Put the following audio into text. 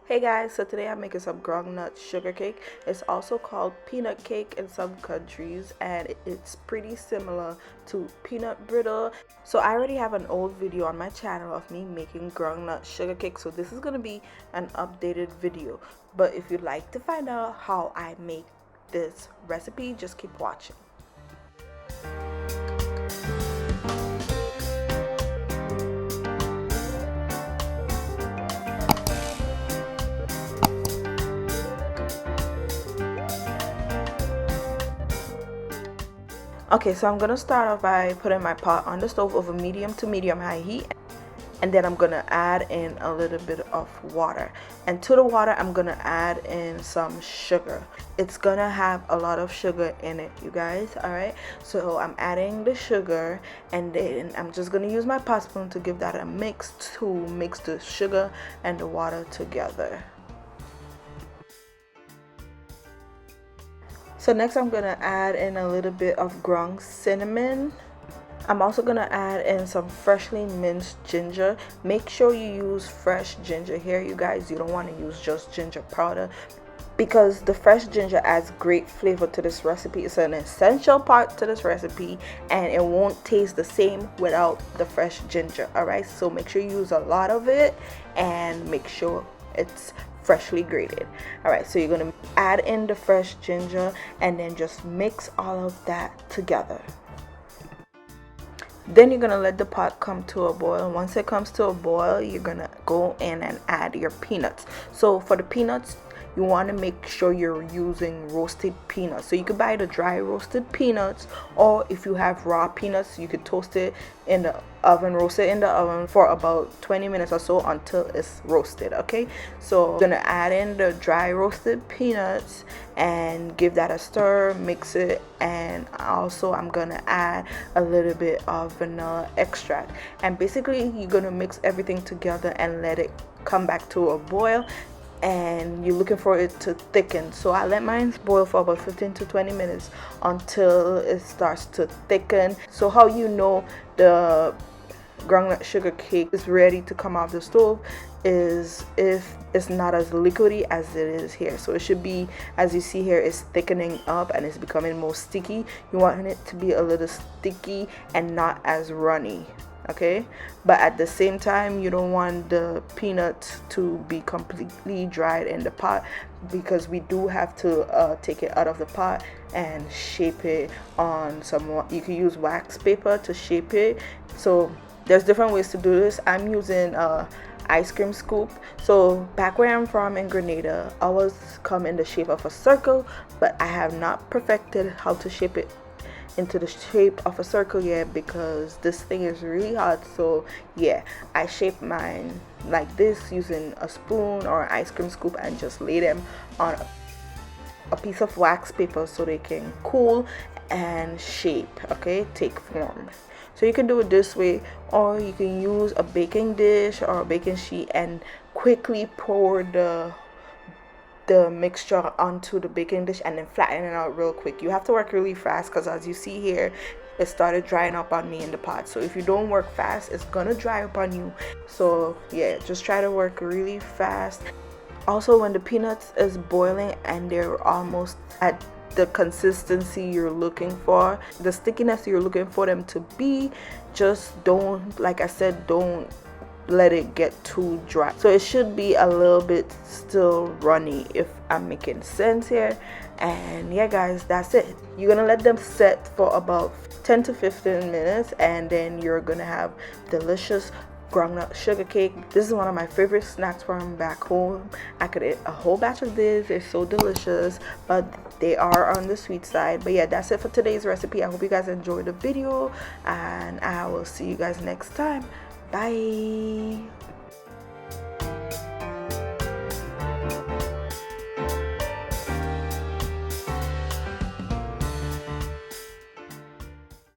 Hey guys, so today I'm making some groundnut sugar cake. It's also called peanut cake in some countries, and it's pretty similar to peanut brittle. So I already have an old video on my channel of me making groundnut sugar cake, so this is going to be an updated video. But if you'd like to find out how I make this recipe, just keep watching. Okay, so I'm gonna start off by putting my pot on the stove over medium to medium high heat, and then I'm gonna add in a little bit of water, and to the water I'm gonna add in some sugar. It's gonna have a lot of sugar in it, you guys. All right, so I'm adding the sugar, and then I'm just gonna use my pot spoon to give that a mix to mix the sugar and the water together. So next I'm gonna add in a little bit of ground cinnamon. I'm also gonna add in some freshly minced ginger. Make sure you use fresh ginger here, you guys. You don't want to use just ginger powder, because the fresh ginger adds great flavor to this recipe. It's an essential part to this recipe, and it won't taste the same without the fresh ginger. All right, so make sure you use a lot of it and make sure it's freshly grated. All right, so you're gonna add in the fresh ginger and then just mix all of that together. Then you're gonna let the pot come to a boil. Once it comes to a boil, you're gonna go in and add your peanuts. So for the peanuts, you want to make sure you're using roasted peanuts. So you could buy the dry roasted peanuts, or if you have raw peanuts, you could toast it in the oven, roast it in the oven for about 20 minutes or so until it's roasted. Okay, so I'm gonna add in the dry roasted peanuts and give that a stir, mix it, and also I'm gonna add a little bit of vanilla extract, and basically you're gonna mix everything together and let it come back to a boil, and you're looking for it to thicken. So I let mine boil for about 15 to 20 minutes until it starts to thicken. So how you know the groundnut sugar cake is ready to come off the stove is if it's not as liquidy as it is here. So it should be, as you see here, it's thickening up and it's becoming more sticky. You want it to be a little sticky and not as runny. Okay, but at the same time you don't want the peanuts to be completely dried in the pot, because we do have to take it out of the pot and shape it on some, you can use wax paper to shape it. So there's different ways to do this. I'm using ice cream scoop. So back where I'm from in Grenada, ours come in the shape of a circle, but I have not perfected how to shape it into the shape of a circle yet, because this thing is really hot. So yeah, I shape mine like this using a spoon or an ice cream scoop and just lay them on a piece of wax paper so they can cool and shape, okay, take form. So you can do it this way, or you can use a baking dish or a baking sheet and quickly pour the mixture onto the baking dish and then flatten it out real quick. You have to work really fast, because as you see here, it started drying up on me in the pot. So if you don't work fast, it's gonna dry up on you. So yeah, just try to work really fast. Also, when the peanuts is boiling and they're almost at the consistency you're looking for, the stickiness you're looking for them to be, just don't, like I said, don't let it get too dry. So it should be a little bit still runny, if I'm making sense here. And yeah guys, that's it. You're gonna let them set for about 10 to 15 minutes, and then you're gonna have delicious groundnut sugar cake. This is one of my favorite snacks from back home. I could eat a whole batch of this. It's so delicious, but they are on the sweet side. But yeah, that's it for today's recipe. I hope you guys enjoyed the video, and I will see you guys next time. Bye.